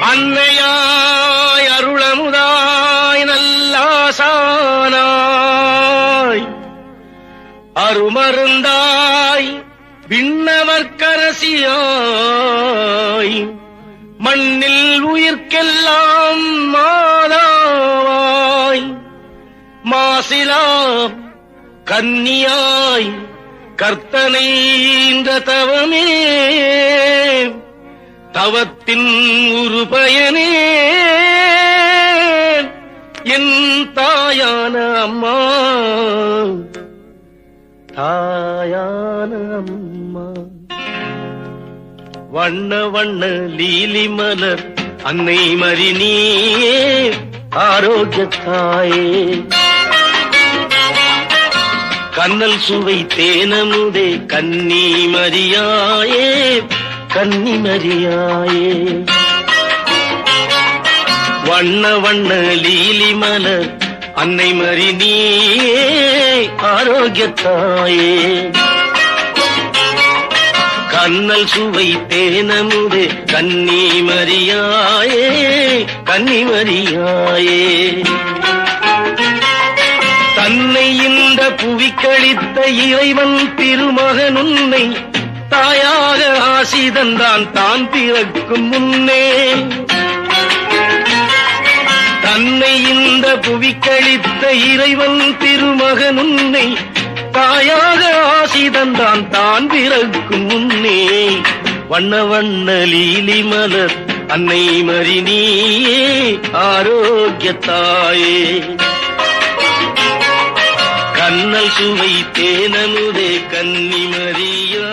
அன்னையாய் அருளமுதாய் நல்லாசானாய் அருமருந்தாய் விண்ணவர்க்கரசியாய் மண்ணில் உயிர்க்கெல்லாம் மாதாவாய் மாசிலா கன்னியாய் கர்த்தனை இந்த தவமே தவத்தின் ஒரு பயனே என் தாயான அம்மா தாயான அம்மா. வண்ண வண்ண லீலி மலர் அன்னை மரினியே ஆரோக்கியத்தாயே கண்ணல் சுவை தேனமுதே கன்னி மரியாயே கன்னி மரியாயே வண்ண வண்ண லீலி மலர் அன்னை மரினியே ஆரோக்கியத்தாயே கண்ணல் சுவை தேனமுதே கன்னி மரியாயே கன்னி மரியாயே தன்னை இந்த புவிக்களித்த இறைவன் திருமகன் உன்னை தாயாக ஆசி தந்தான் தான் பிறக்கும் முன்னே தன்னை இந்த புவிக்களித்த இறைவன் திருமகன் உன்னை தாயாக ஆசி தந்தான் தான் பிறக்கும் முன்னே வண்ண வண்ண லீலி மலர் அன்னை மரினியே ஆரோக்கியத்தாயே கண்ணல் சுவை தேனமுதே கன்னி மரியா